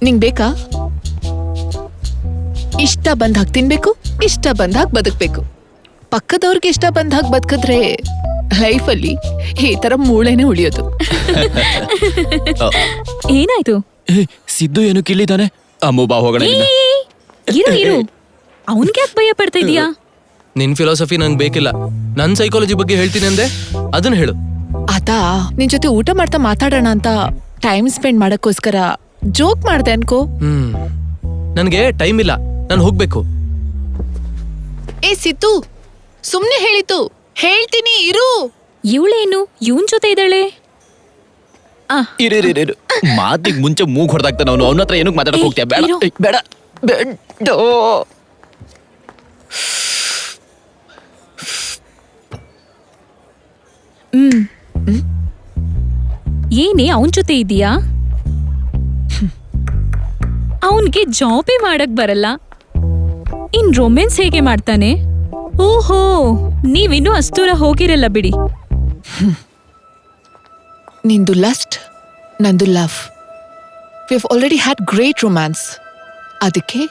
ನಿಂಗ್ ಬೇಕಾ? ಇಷ್ಟ ಬಂದಾಗ ತಿನ್ಬೇಕು, ಇಷ್ಟ ಬಂದಾಗ ಬದುಕ್ಬೇಕು. ಪಕ್ಕದವ್ರಿಗೆ ಇಷ್ಟ ಬಂದಾಗ ಬದುಕಿದ್ರೆ ಲೈಫಲ್ಲಿ ಈ ತರ ಮೂಳೆನೆ ಉಳಿಯೋದು. ಏನಾಯ್ತು? ಸಿದ್ದು ಏನು ಕಿಲ್ಲಿದ್ದಾನೆ? ಅಮ್ಮು ಬಾ ಹೋಗೋಣ. ಇರು ಅವನ್ಗೆ ಯಾಕೆ ಭಯ ಪಡ್ತಾ ಇದೀಯಾ? ನಿನ್ ಫಿಲಾಸಫಿ ನಂಗೆ ಬೇಕಿಲ್ಲ. ನನ್ ಸೈಕಾಲಜಿ ಬಗ್ಗೆ ಹೇಳ್ತೀನಿ ಅಂದೆ, ಅದನ್ನ ಹೇಳು. ಅದಾ ನಿನ್ ಜೊತೆ ಊಟ ಮಾಡ್ತಾ ಮಾತಾಡೋಣ ಅಂತ ಟೈಮ್ ಸ್ಪೆಂಡ್ ಮಾಡಕ್ಕೋಸ್ಕರ ಜೋಕ್ ಮಾಡ್ದೆ ಅನ್ಕೋ. ನನ್ಗೆ ಟೈಮ್ ಇಲ್ಲ, ನಾನು ಹೋಗ್ಬೇಕು. ಏ ಸಿದ್ದು, ಸುಮ್ನೆ ಹೇಳಿತು, ಹೇಳ್ತೀನಿ ಇರು. ಇವಳೇನು ಇವನ್ ಜೊತೆ ಇದ್ದಾಳೆ? ಇರು ಮಾತಿಗೆ ಮುಂಚೆ ಮೂಗ್ ಹೊಡೆದಾಗ್ತಾನ ಅವನು. ಅವನ ಹತ್ರ ಏನಕ್ಕೆ ಮಾತಾಡಕ್ ಹೋಗ್ತೀಯ? ಬೇಡ ಬೇಡ ಬೇಡ. ಏನೇ ಅವನ್ ಜೊತೆ ಇದೀಯಾ? ಅವನ್ಗೆ ಜಾಬೇ ಮಾಡಕ್ ಬರಲ್ಲ, ಇನ್ ರೊಮ್ಯಾನ್ಸ್ ಹೇಗೆ ಮಾಡ್ತಾನೆ? ಓಹೋ, ನೀವಿನ್ನೂ ಅಷ್ಟೂರ ಹೋಗಿರಲ್ಲ ಬಿಡಿ. ನಿಂದು ಲಸ್ಟ್, ನಂದು love. We have already had great romance. ಅದಕ್ಕೆ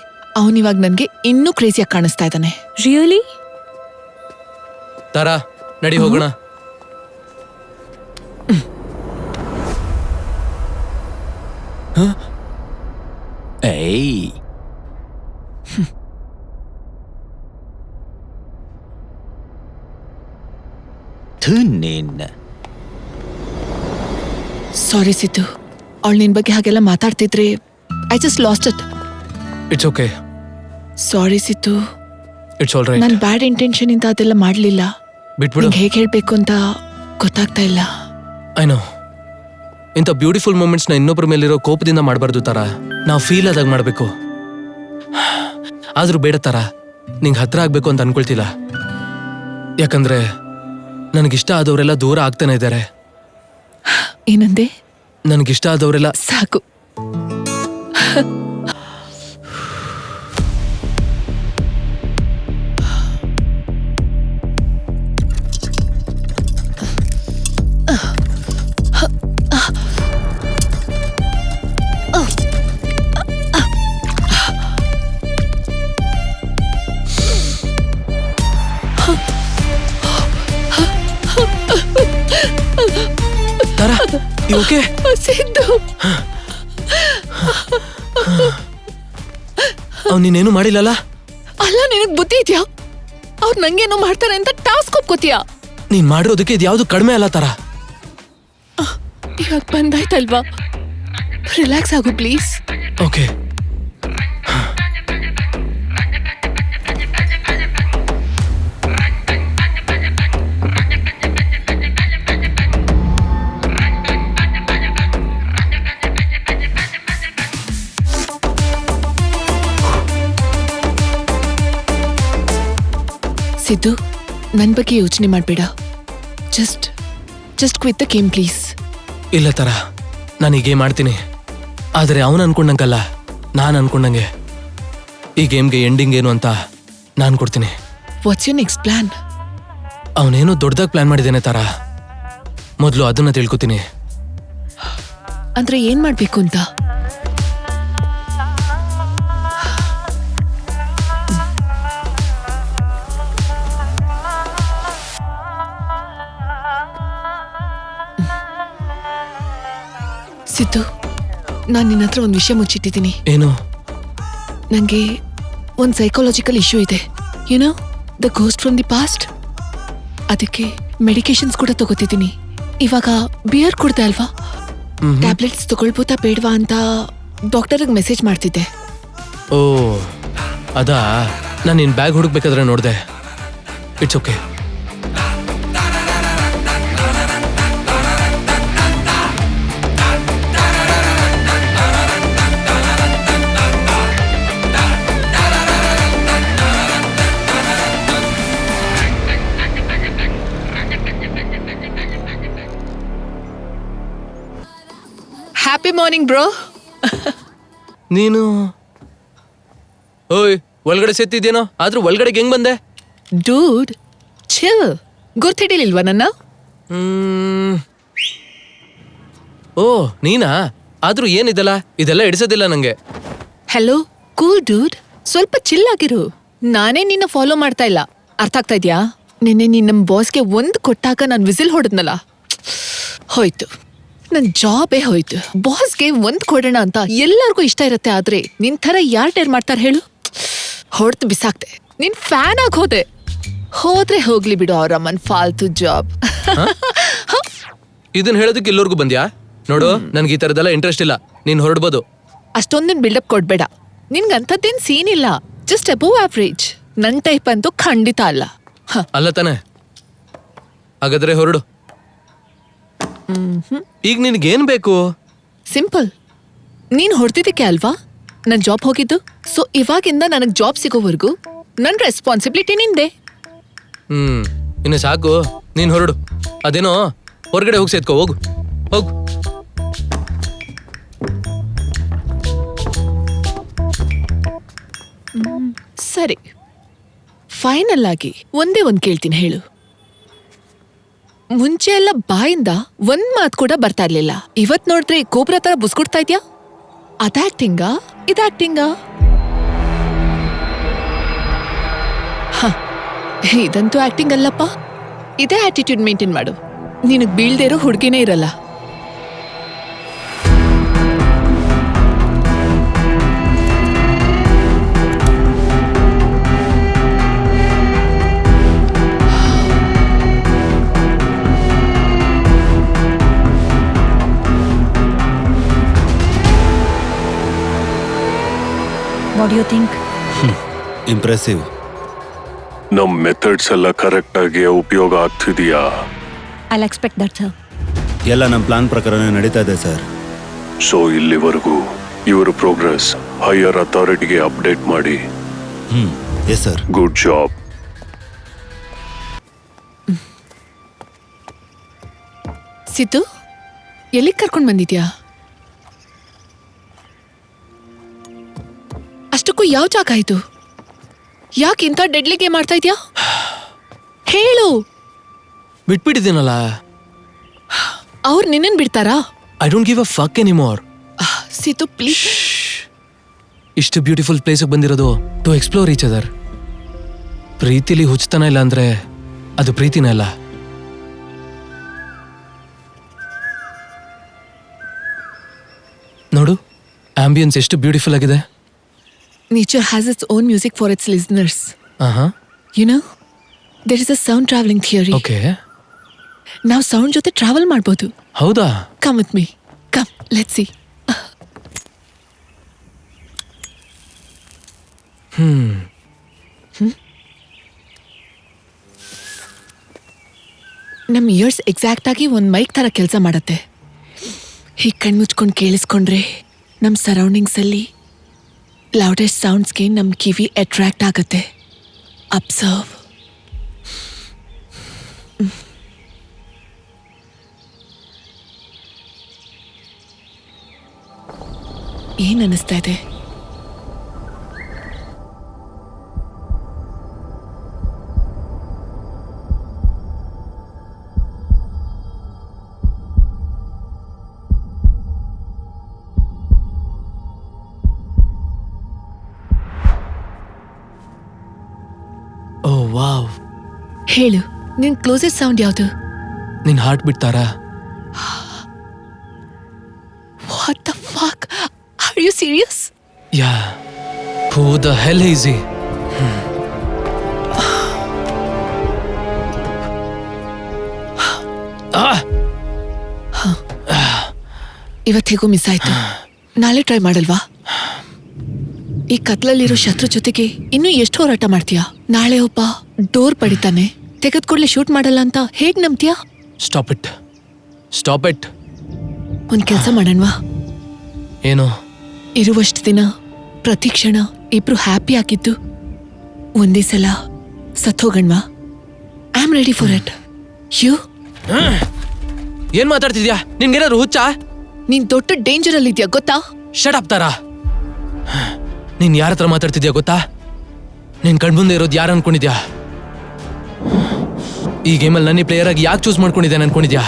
ಅವನಿವಾಗ ನನ್ಗೆ ಇನ್ನೂ ಕ್ರೇಜಿಯಾಗಿ ಕಾಣಿಸ್ತಾ ಇದ್ದಾನೆ. ರಿಯಲಿ? ತಾರಾ, ನಡಿ ಹೋಗೋಣ. ಏಯ್, ಸಾರಿ ಸಿದ್ದು, ಅವಳು ನಿನ್ ಬಗ್ಗೆ ಹಾಗೆಲ್ಲ ಮಾತಾಡ್ತಿದ್ರೆ I just lost it. It's okay. Sorry Siddu, it's all right. ನಾನು ಬ್ಯಾಡ್ ಇಂಟೆನ್ಷನ್ ಇಂದ ಅದೆಲ್ಲ ಮಾಡ್ಲಿಲ್ಲ. ಬಿಟ್ಬಿಡು. ಹೇಗೆ ಹೇಳ್ಬೇಕು ಅಂತ ಗೊತ್ತಾಗ್ತಾ ಇಲ್ಲ. I know. ಇಂಥ ಬ್ಯೂಟಿಫುಲ್ ಮೂಮೆಂಟ್ಸ್ನ ಇನ್ನೊಬ್ಬರ ಮೇಲಿರೋ ಕೋಪದಿಂದ ಮಾಡಬಾರ್ದು ತರ. ನಾವು ಫೀಲ್ ಆದಾಗ ಮಾಡಬೇಕು. ಆದ್ರೂ ಬೇಡ ತರ, ನಿಂಗೆ ಹತ್ರ ಆಗ್ಬೇಕು ಅಂತ ಅನ್ಕೊಳ್ತಿಲ್ಲ. ಯಾಕಂದ್ರೆ ನನಗಿಷ್ಟ ಆದವರೆಲ್ಲ ದೂರ ಆಗ್ತಾನೆ ಇದ್ದಾರೆ. ಏನಂದೆ? ನನಗಿಷ್ಟ ಆದವರೆಲ್ಲ ಸಾಕು. ತಾರಾ, ಓಕೆ? ಸಿದ್ದು, ಅವ್ನು ನೀನೇನು ಮಾಡಿಲ್ಲಲ್ಲ? ಅಲ್ಲ, ನಿನಗ್ ಬುದ್ಧಿ ಇದ್ಯಾ? ಅವ್ರು ನಂಗೇನೋ ಮಾಡ್ತಾರೆ ಅಂತ ಟಾಸ್ಕ್ ಒಪ್ಕೋತೀಯಾ? ನೀನ್ ಮಾಡಿರೋದಕ್ಕೆ ಇದು ಯಾವ್ದು ಕಡಿಮೆ ಅಲ್ಲ ತಾರಾ. ಇವಾಗ ಬಂದಾಯ್ತಲ್ವಾ, ರಿಲ್ಯಾಕ್ಸ್ ಆಗು ಪ್ಲೀಸ್. ಓಕೆ. ಸಿದ್ದು, ನನ್ ಬಗ್ಗೆ ಯೋಚನೆ ಮಾಡ್ಬೇಡ. Just quit the game please. ಇಲ್ಲ ತರ, ನಾನು ಈ ಗೇಮ್ ಮಾಡ್ತೀನಿ. ಆದರೆ ಅವನು ಅನ್ಕೊಂಡಂಗಲ್ಲ, ನಾನು ಅನ್ಕೊಂಡಂಗೆ. ಈ ಗೇಮ್ಗೆ ಎಂಡಿಂಗ್ ಏನು ಅಂತ ನಾನು ಕೊಡ್ತೀನಿ. What's your next plan? ಅವನೇನೋ ದೊಡ್ಡದಾಗಿ ಪ್ಲಾನ್ ಮಾಡಿದ್ದೇನೆ ತರ. ಮೊದಲು ಅದನ್ನ ತಿಳ್ಕೊತೀನಿ. ಅಂದ್ರೆ ಏನ್ ಮಾಡ್ಬೇಕು ಅಂತ? ಸಿದ್ದು, ನಾನು ನಿನ್ನ ಹತ್ರ ಒಂದು ವಿಷಯ ಮುಚ್ಚಿಟ್ಟಿದ್ದೀನಿ. ಏನು? ನನಗೆ ಒಂದು ಸೈಕಾಲಜಿಕಲ್ ಇಶ್ಯೂ ಇದೆ. YONO, the ghost from the past. ಅದಕ್ಕೆ ಮೆಡಿಕೇಶನ್ಸ್ ಕೂಡ ತಗೋತಿದ್ದೀನಿ. ಇವಾಗ ಬಿಯರ್ ಕುಡ್ದೆ ಅಲ್ವಾ, ಟ್ಯಾಬ್ಲೆಟ್ಸ್ ತಗೊಳ್ಬೋದಾ ಬೇಡವಾ ಅಂತ ಡಾಕ್ಟರ್ಗೆ ಮೆಸೇಜ್ ಮಾಡ್ತಿದ್ದೆ. ಓ ಅದಾ, ನಾನು ನಿನ್ನ ಬ್ಯಾಗ್ ಹುಡುಕ್ಬೇಕಾದ್ರೆ ನೋಡಿದೆ. It's okay. Happy morning bro. ನೀನು ಓಯ್ ಒಳಗಡೆ ಸೆತ್ತಿದ್ದೇನೋ, ಆದ್ರೂ ಒಳಗಡೆಗೆ ಹೆಂಗ್ ಬಂದೆ? ಡೂಡ್ ಚಿಲ್, ಗುರ್ತಿಡಿಲಿಲ್ವಾ ನನ್ನ? ಓ ನೀನಾ? ಆದ್ರೂ ಏನಿದೆಲ್ಲ ಇದೆಲ್ಲ ಇಡಿಸೋದಿಲ್ಲ ನಂಗೆ. ಹಲೋ ಕೂಲ್ ಡೂಡ್, ಸ್ವಲ್ಪ ಚಿಲ್ ಆಗಿರು. ನಾನೇ ನಿನ್ನ ಫಾಲೋ ಮಾಡ್ತಾ ಇಲ್ಲ, ಅರ್ಥ ಆಗ್ತಾ ಇದ್ಯಾ? ನಿನ್ನೆ ನಿನ್ನ ಬಾಸ್ಗೆ ಒಂದು ಕೊಟ್ಟಾಗ ನಾನು ವಿಸಿಲ್ ಹೊಡೆದ್ನಲ್ಲ, ಹೋಯ್ತು, ನನ್ ಜಾಬೇ ಹೋಯ್ತು. ಬಾಸ್ಗೆ ಒಂದ್ ಕೊಡೋಣ ಅಂತ ಎಲ್ಲರಿಗೂ ಇಷ್ಟ ಇರತ್ತೆ, ಆದ್ರೆ ನಿನ್ ಥರ ಯಾರು ಡೇರ್ ಮಾಡ್ತಾರೆ ಹೇಳು? ಹೊಡ್ತು ಬಿಸಾಕ್ತೆ, ನಿನ್ ಫ್ಯಾನ್ ಆಗಿ ಹೋದ್ರೆ ಹೋಗ್ಲಿ ಬಿಡು ಅವರಮ್ಮನ್ ಫಾಲ್ತು ಜಾಬ್. ಇದನ್ನ ಹೇಳೋದಕ್ಕೆ ಎಲ್ಲರಿಗೂ ಬಂದ್ಯಾ? ನೋಡು, ನನ್ಗೆ ಈ ತರದೆಲ್ಲ ಇಂಟ್ರೆಸ್ಟ್ ಇಲ್ಲ, ನೀನ್ ಹೊರಡ್ಬೋದು. ಅಷ್ಟೊಂದಿನ ಬಿಲ್ಡಪ್ ಕೊಡ್ಬೇಡ, ನಿನ್ಗಂಥದ್ದೇನ್ ಸೀನ್ ಇಲ್ಲ, ಜಸ್ಟ್ ಅಬೋವ್ ಆವ್ರೇಜ್. ನನ್ ಟೈಪ್ ಅಂತೂ ಖಂಡಿತ ಅಲ್ಲ. ಅಲ್ಲ ತಾನೆ? ಹಾಗಾದ್ರೆ ಹೊರಡು. ಈಗ ನಿನ್ಗೇನ್ ಬೇಕು? ಸಿಂಪಲ್, ನೀನ್ ಹೊಡ್ತಿದ್ದಕ್ಕೆ ಅಲ್ವಾ ನನ್ ಜಾಬ್ ಹೋಗಿದ್ದು. ಸೊ ಇವಾಗಿಂದ ನನಗ್ ಜಾಬ್ ಸಿಗೋವರೆಗೂ ನನ್ ರೆಸ್ಪಾನ್ಸಿಬಿಲಿಟಿ ನಿಂದೆ. ಇನ್ನು ಸಾಕು, ನೀನ್ ಹೊರಡು. ಅದೇನೋ ಹೊರಗಡೆ ಹೋಗಿ ಸೇತ್ಕೋ, ಹೋಗು ಹೋಗು. ಸರಿ, ಫೈನಲ್ ಆಗಿ ಒಂದೇ ಒಂದ್ ಕೇಳ್ತೀನಿ, ಹೇಳು. ಮುಂಚೆ ಎಲ್ಲ ಬಾಯಿಂದ ಒಂದ್ ಮಾತ್ ಕೂಡ ಬರ್ತಾ ಇರ್ಲಿಲ್ಲ, ಇವತ್ ನೋಡಿದ್ರೆ ಕೋಬ್ರಾ ತರ ಬುಸ್ಕೊಡ್ತಾ ಇದ್ಯಾ? ಅದಾಕ್ಟಿಂಗಾ ಇದಾಕ್ಟಿಂಗಾ? ಇದಂತೂ ಆಕ್ಟಿಂಗ್ ಅಲ್ಲಪ್ಪ. ಇದೇ ಆಟಿಟ್ಯೂಡ್ ಮೇಂಟೈನ್ ಮಾಡು, ನಿನಗ್ ಬೀಳ್ದೇ ಇರೋ ಹುಡುಗಿನೇ ಇರಲ್ಲ. What you think? ಇಂಪ್ರೆಸಿವ್. ನಮ್ ಮೆಥಡ್ಸ್ ಎಲ್ಲ ಕರೆಕ್ಟ್ ಆಗಿ ಉಪಯೋಗ ಆಗ್ತಿದೆಯಾ? I expect that sir. ಎಲ್ಲ ನಮ್ಮ ಪ್ಲಾನ್ ಪ್ರಕಾರನೇ ನಡೀತಾ ಇದೆ ಸರ್. ಸೊ ಇಲ್ಲಿವರೆಗೂ ಇವರ ಪ್ರೋಗ್ರೆಸ್ ಹೈಯರ್ ಅಥಾರಿಟಿಗೆ ಅಪ್ಡೇಟ್ ಮಾಡಿ. Yes sir. Good job. Siddu, ಎಲ್ಲಿಗೆ ಕರ್ಕೊಂಡ್ ಬಂದಿದ್ಯಾ? ಅಷ್ಟಕ್ಕೂ ಯಾವ ಜಾಗ ಇದು? ಯಾಕೆ ಇಂಥ ಡೆಡ್ಲಿ ಗೇಮ್ ಮಾಡ್ತಾ ಇದ್ಯಾ? ಹೇಳು. ಬಿಟ್ಬಿಟ್ಟಿದ್ದೀನಲ್ಲ. ಅವ್ರು ನಿನ್ನನ್ ಬಿಡ್ತಾರಾ? I don't give a fuck anymore. Siddu please. ಇಷ್ಟು ಬ್ಯೂಟಿಫುಲ್ ಪ್ಲೇಸಿಗೆ ಬಂದಿರೋದು ಟು ಎಕ್ಸ್ಪ್ಲೋರ್ ಈಚ್ ಅದರ್. ಪ್ರೀತಿಲಿ ಹುಚ್ಚತನ ಇಲ್ಲ ಅಂದ್ರೆ ಅದು ಪ್ರೀತಿನೇ ಅಲ್ಲ. ನೋಡು, ಆಂಬಿಯನ್ಸ್ ಎಷ್ಟು ಬ್ಯೂಟಿಫುಲ್ ಆಗಿದೆ. Nature has its own music for its listeners. ಆಹಾ, You know, there is a sound traveling theory. Okay. ನಾವು ಸೌಂಡ್ ಜೊತೆ ಟ್ರಾವೆಲ್ ಮಾಡ್ಬೋದು. ಹೌದಾ? Come with me. Come, let's see. ನಮ್ಮ ಇಯರ್ಸ್ ಎಕ್ಸಾಕ್ಟ್ ಆಗಿ ಒಂದು ಮೈಕ್ ಥರ ಕೆಲಸ ಮಾಡತ್ತೆ. ಹೀಗೆ ಕಣ್ಮುಚ್ಕೊಂಡು ಕೇಳಿಸ್ಕೊಂಡ್ರೆ ನಮ್ಮ ಸರೌಂಡಿಂಗ್ಸಲ್ಲಿ ಲೌಡೆಸ್ಟ್ ಸೌಂಡ್ಸ್ಗೆ ನಮ್ಮ ಕಿವಿ ಅಟ್ರಾಕ್ಟ್ ಆಗುತ್ತೆ. ಅಬ್ಸರ್ವ್. ಏನ್ ಅನಿಸ್ತಾ ಇದೆ? ಓ ವಾವ್. ಹೇಳು, ನಿನ್ ಕ್ಲೋಸೆಸ್ಟ್ ಸೌಂಡ್ ಯಾವುದು? ನಿನ್ ಹಾರ್ಟ್ ಬಿಡ್ತಾರಾ? What the fuck? Are you serious? Yeah. Who the hell is he? ಇವತ್ತಿಗೂ ಮಿಸ್ ಆಯ್ತು. ನಾಳೆ ಟ್ರೈ ಮಾಡಲ್ವಾ? ಈ ಕತ್ಲಲ್ಲಿರೋ ಶತ್ರು ಜೊತೆಗೆ ಇನ್ನೂ ಎಷ್ಟು ಹೋರಾಟ ಮಾಡ್ತೀಯಾ? ನಾಳೆ ಒಬ್ಬ ಡೋರ್ ಪಡಿತಾನೆ, ತೆಗೆದ್ಕೊಡ್ಲೆ ಶೂಟ್ ಮಾಡಲ್ಲ ಅಂತ ಹೇಗ್ ನಂಬ್ತೀಯಾ? Stop it, stop it. ಒಂದ್ ಕೆಲ್ಸ ಮಾಡೋಣವಾ? ಏನು? ಇರುವಷ್ಟು ದಿನ ಪ್ರತಿ ಕ್ಷಣ ಇಬ್ರು ಹ್ಯಾಪಿ ಆಗಿದ್ದು ಒಂದೇ ಸಲ ಸತ್ತೋಗಣ್ವಾ? I am ready for it. You ಏನ್ ಮಾತಾಡ್ತಿದ್ಯಾ? ನಿನ್ಗೇನಾದ್ರು ಹುಚ್ಚಾ? ನೀನ್ ದೊಡ್ಡ ಡೇಂಜರ್ ಅಲ್ಲಿ ಇದ್ಯಾ ಗೊತ್ತಾ? ಶಟ್ ಅಪ್ ತಾರಾ. ನೀನ್ ಯಾರ ಹತ್ರ ಮಾತಾಡ್ತಿದ್ಯಾ ಗೊತ್ತಾ? ನೀನ್ ಕಣ್ಮುಂದೆ ಇರೋದು ಯಾರು ಅನ್ಕೊಂಡಿದ್ಯಾ? ಈ ಗೇಮಲ್ಲಿ ನನ್ನೇ ಪ್ಲೇಯರ್ ಆಗಿ ಯಾಕೆ ಚೂಸ್ ಮಾಡ್ಕೊಂಡಿದ್ದೆ ಅನ್ಕೊಂಡಿದ್ಯಾ?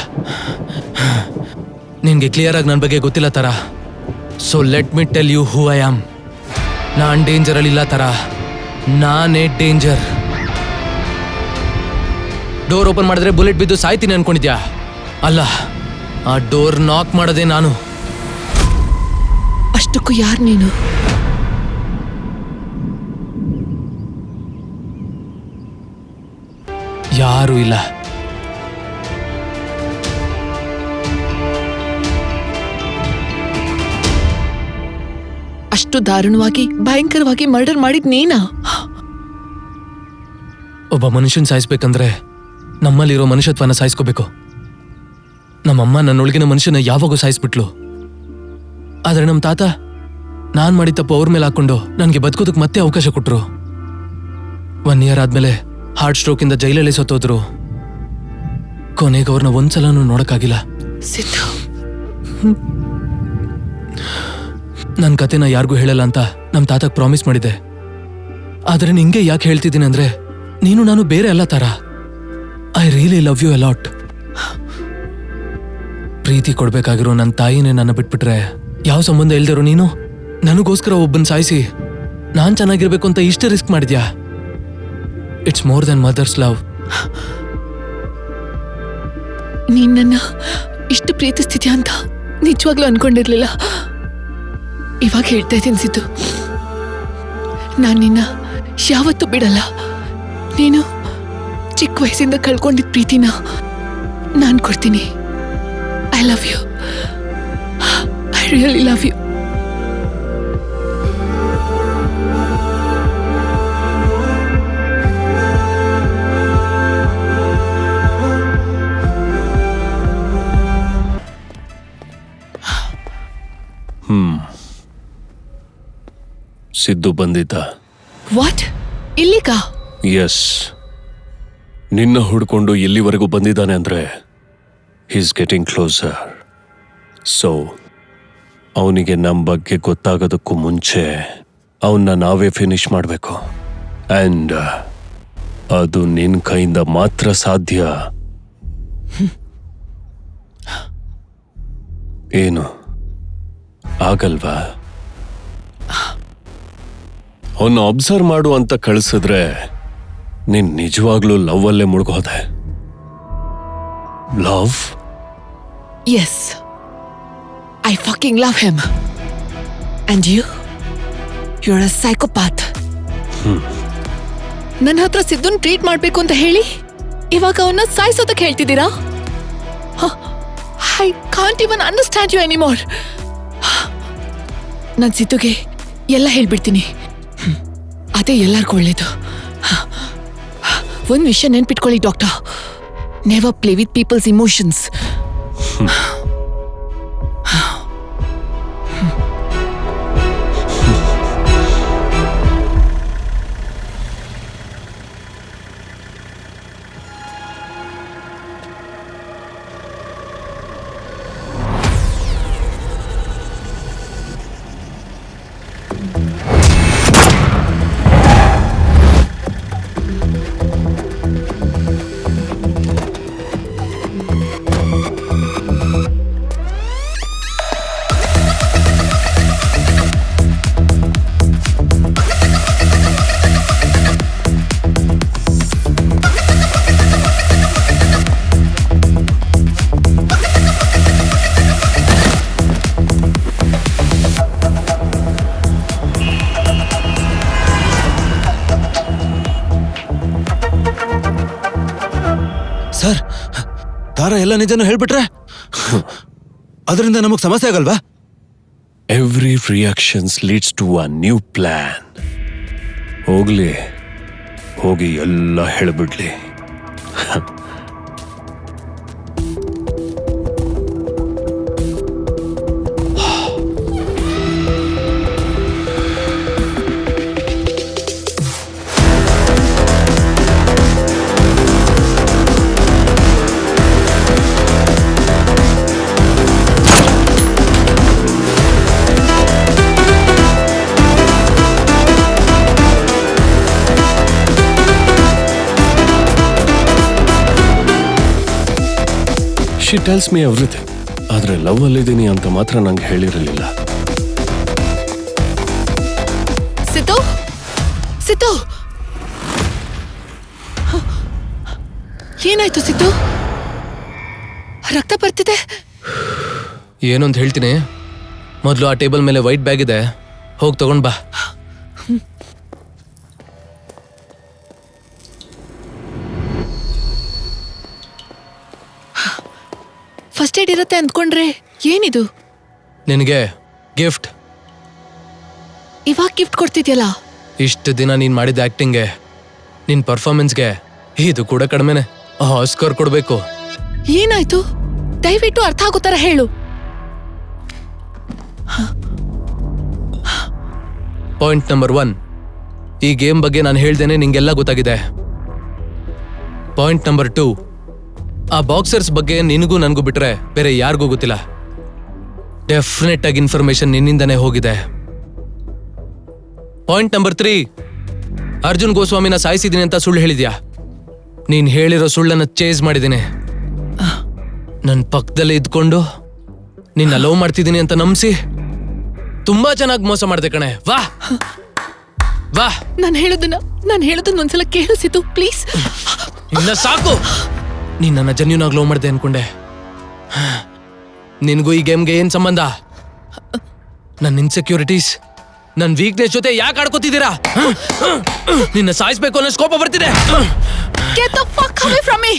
ನಿನ್ಗೆ ಕ್ಲಿಯರ್ ಆಗಿ ನನ್ನ ಬಗ್ಗೆ ಗೊತ್ತಿಲ್ಲ Tara. So let me tell you who I am. ನಾನ್ ಡೇಂಜರಲ್ಲಿ ಇಲ್ಲ ತರ, ನಾನೇ ಡೇಂಜರ್. ಡೋರ್ ಓಪನ್ ಮಾಡಿದ್ರೆ ಬುಲೆಟ್ ಬಿದ್ದು ಸಾಯ್ತೀನಿ ಅನ್ಕೊಂಡಿದ್ಯಾ? ಅಲ್ಲ, ಆ ಡೋರ್ ನಾಕ್ ಮಾಡೋದೇ ನಾನು. ಅಷ್ಟಕ್ಕೂ ಯಾರು ನೀನು? ಯಾರೂ ಇಲ್ಲ. ಅಷ್ಟು ದಾರುಣವಾಗಿ ಭಯಂಕರವಾಗಿ ಮರ್ಡರ್ ಮಾಡಿದ್ ನೀನಾ? ಒಬ್ಬ ಮನುಷ್ಯನ್ ಸಾಯಿಸ್ಬೇಕಂದ್ರೆ ನಮ್ಮಲ್ಲಿರೋ ಮನುಷ್ಯತ್ವನ ಸಾಯಿಸ್ಕೋಬೇಕು. ನಮ್ಮಮ್ಮ ನನ್ನೊಳಗಿನ ಮನುಷ್ಯನ ಯಾವಾಗೂ ಸಾಯಿಸ್ಬಿಟ್ಲು. ಆದ್ರೆ ನಮ್ಮ ತಾತ ನಾನ್ ಮಾಡಿದ ತಪ್ಪು ಅವ್ರ ಮೇಲೆ ಹಾಕೊಂಡು ನನ್ಗೆ ಬದುಕೋದಕ್ಕೆ ಮತ್ತೆ ಅವಕಾಶ ಕೊಟ್ರು. 1 year ಆದ್ಮೇಲೆ ಹಾರ್ಟ್ ಸ್ಟ್ರೋಕ್ ಇಂದ ಜೈಲಲ್ಲಿ ಸತ್ತೋದ್ರು. ಕೊನೆಗೆ ಅವ್ರನ್ನ ಒಂದ್ಸಲನೂ ನೋಡಕ್ಕಾಗಿಲ್ಲ. ಸಿದ್ದು, ನನ್ನ ಕತೆನ ಯಾರಿಗೂ ಹೇಳಲ್ಲ ಅಂತ ನಮ್ಮ ತಾತಕ್ ಪ್ರಾಮಿಸ್ ಮಾಡಿದೆ. ಆದ್ರೆ ನಿಂಗೆ ಯಾಕೆ ಹೇಳ್ತಿದ್ದೀನಿ ಅಂದ್ರೆ, ನೀನು ನಾನು ಬೇರೆ ಅಲ್ಲ ತರ. I really love you a lot. ಪ್ರೀತಿ ಕೊಡ್ಬೇಕಾಗಿರೋ ನನ್ನ ತಾಯಿನೇ ನನ್ನ ಬಿಟ್ಬಿಟ್ರೆ, ಯಾವ ಸಂಬಂಧ ಇಲ್ದಿರೋ ನೀನು ನನಗೋಸ್ಕರ ಒಬ್ಬನ್ ಸಾಯಿಸಿ ನಾನ್ ಚೆನ್ನಾಗಿರ್ಬೇಕು ಅಂತ ಇಷ್ಟೇ ರಿಸ್ಕ್ ಮಾಡಿದ್ಯಾ? It's more than mother's love. ನೀನ್ ನನ್ನ ಇಷ್ಟು ಪ್ರೀತಿಸ್ತಿದ್ಯಾ ಅಂತ ನಿಜವಾಗ್ಲೂ ಅನ್ಕೊಂಡಿರ್ಲಿಲ್ಲ. ಇವಾಗ ಹೇಳ್ತಾ ಇದ್ದೀನಿ ಸಿದ್ದು, ನಾನ್ ನಿನ್ನ ಯಾವತ್ತೂ ಬಿಡಲ್ಲ. ನೀನು ಚಿಕ್ಕ ವಯಸ್ಸಿಂದ ಕಳ್ಕೊಂಡಿದ್ದ ಪ್ರೀತಿನ ನಾನ್ ಕೊಡ್ತೀನಿ. I love you. I really love you. Siddu ಬಂದಿದ್ದ. ವಾಟ್? ಇಲ್ಲಿಗ? ಎಸ್, ನಿನ್ನ ಹುಡ್ಕೊಂಡು ಎಲ್ಲಿವರೆಗೂ ಬಂದಿದ್ದಾನೆ ಅಂದ್ರೆ ಹೀಸ್ ಗೆಟಿಂಗ್ ಕ್ಲೋಸರ್. ಸೊ ಅವನಿಗೆ ನಮ್ಮ ಬಗ್ಗೆ ಗೊತ್ತಾಗೋದಕ್ಕೂ ಮುಂಚೆ ಅವನ್ನ ನಾವೇ ಫಿನಿಶ್ ಮಾಡಬೇಕು. ಆ್ಯಂಡ್ ಅದು ನಿನ್ನ ಕೈಯಿಂದ ಮಾತ್ರ ಸಾಧ್ಯ. ಏನು ಆಗಲ್ವಾ? ಅವನ್ನ ಅಬ್ಸರ್ವ್ ಮಾಡು ಅಂತ ಕಳಿಸಿದ್ರೆ ನೀನ್ ನಿಜವಾಗ್ಲೂ ಲವ್ ಅಲ್ಲೇ ಮುಳುಗೋದೆ. Love? Yes. I fucking love him. And you? You're a psychopath. ನನ್ನ ಹತ್ರ ಸಿದ್ದುನ್ ಟ್ರೀಟ್ ಮಾಡ್ಬೇಕು ಅಂತ ಹೇಳಿ ಇವಾಗ ಅವನ್ನ ಸಾಯಿಸೋದಕ್ಕೆ ಹೇಳ್ತಿದ್ದೀರಾ? I can't even understand you anymore. ನಾನು ಸಿದ್ದುಗೆ ಎಲ್ಲ ಹೇಳ್ಬಿಡ್ತೀನಿ. ಅದೇ ಎಲ್ಲರಿಗೂ ಒಳ್ಳೇದು. ಒಂದು ವಿಷಯ ನೆನ್ಪಿಟ್ಕೊಳ್ಳಿ doctor, never play with people's emotions. Sir, Tara ಎಲ್ಲ ನಿಜನೂ ಹೇಳ್ಬಿಟ್ರೆ ಅದರಿಂದ ನಮಗ್ ಸಮಸ್ಯೆ ಆಗಲ್ವಾ? Every reactions leads to a new plan. ಹೋಗ್ಲಿ, ಹೋಗಿ ಎಲ್ಲ ಹೇಳ್ಬಿಡ್ಲಿ. She tells me everything. ಆದ್ರೆ ಲವ್ ಅಲ್ಲಿದ್ದೀನಿ ಅಂತ ಮಾತ್ರ ನಂಗೆ ಹೇಳಿರಲಿಲ್ಲ. ಸಿದ್ದು ಏನಾಯ್ತು ಸಿದ್ದು? ರಕ್ತ ಬರ್ತಿದೆ. ಏನು ಅಂತ ಹೇಳ್ತೀನಿ. ಮೊದಲು ಆ ಟೇಬಲ್ ಮೇಲೆ ವೈಟ್ ಬ್ಯಾಗ್ ಇದೆ, ಹೋಗಿ ತಗೊಂಡ್ ಬಾ. ಫಸ್ಟ್ ಏಡ್ ಇರುತ್ತೆ ಅಂದ್ಕೊಂಡ್ರೆ ಏನಿದು? ನಿನಗೆ ಗಿಫ್ಟ್. ಇವಾಗ ಗಿಫ್ಟ್ ಕೊಡ್ತಿದ್ಯಲ್ಲ. ಇಷ್ಟು ದಿನ ನೀನ್ ಮಾಡಿದ ಆಕ್ಟಿಂಗ್ಗೆ, ನಿನ್ ಪರ್ಫಾರ್ಮೆನ್ಸ್ಗೆ ಇದು ಕೂಡ ಕಡಿಮೆನೆ. ಆಸ್ಕರ್ ಕೊಡ್ಬೇಕು. ಏನಾಯ್ತು? ದಯವಿಟ್ಟು ಅರ್ಥ ಆಗೋ ತರ ಹೇಳು. ಪಾಯಿಂಟ್ ನಂಬರ್ 1, ಈ ಗೇಮ್ ಬಗ್ಗೆ ನಾನು ಹೇಳ್ದೇನೆ ನಿಂಗೆಲ್ಲ ಗೊತ್ತಾಗಿದೆ. ಪಾಯಿಂಟ್ ನಂಬರ್ 2, ಆ ಬಾಕ್ಸರ್ಸ್ ಬಗ್ಗೆ ನಿನಗೂ ನನಗೂ ಬಿಟ್ರೆ ಬೇರೆ ಯಾರಿಗೂ ಗೊತ್ತಿಲ್ಲ. ಡೆಫಿನೆಟ್ ಆಗಿ ಇನ್ಫಾರ್ಮೇಶನ್ ನಿನ್ನಿಂದನೇ ಹೋಗಿದೆ. ಪಾಯಿಂಟ್ ನಂಬರ್ 3, ಅರ್ಜುನ್ ಗೋಸ್ವಾಮಿನ ಸಾಯಿಸಿದ್ದೀನಿ ಅಂತ ಸುಳ್ಳು ಹೇಳಿದ್ಯಾ. ನೀನ್ ಹೇಳಿರೋ ಸುಳ್ಳನ್ನ ಚೇಸ್ ಮಾಡಿದ್ದೀನಿ. ನನ್ನ ಪಕ್ಕದಲ್ಲೇ ಇದ್ಕೊಂಡು ನಿನ್ನ ಲವ್ ಮಾಡ್ತಿದ್ದೀನಿ ಅಂತ ನಂಬಿಸಿ ತುಂಬಾ ಚೆನ್ನಾಗಿ ಮೋಸ ಮಾಡ್ದೆ ಕಣೆ. ವಾ ವಾ, ನಾನು ಹೇಳೋದನ್ನ ಒಂದ್ಸಲ ಕೇಳಿಸಿತು ಪ್ಲೀಸ್. ಇನ್ನ ಸಾಕು. ನೀನ್ ನನ್ನ ಜೆನ್ಯೂನ್ ಆಗಿ ಲವ್ ಮಾಡ್ದೆ ಅನ್ಕೊಂಡೆ. ನಿನ್ಗೂ ಈ ಗೇಮ್ಗೆ ಏನ್ ಸಂಬಂಧ? ನನ್ನ ಇನ್ಸೆಕ್ಯೂರಿಟೀಸ್, ನನ್ನ ವೀಕ್ನೆಸ್ ಜೊತೆ ಯಾಕೆ ಆಡ್ಕೋತಿದ್ದೀರಾ? ನಿನ್ನ ಸಾಯಿಸ್ಬೇಕು ಅನ್ನೋ ಸ್ಕೋಪ ಬರ್ತಿದೆ. Get the fuck away from me!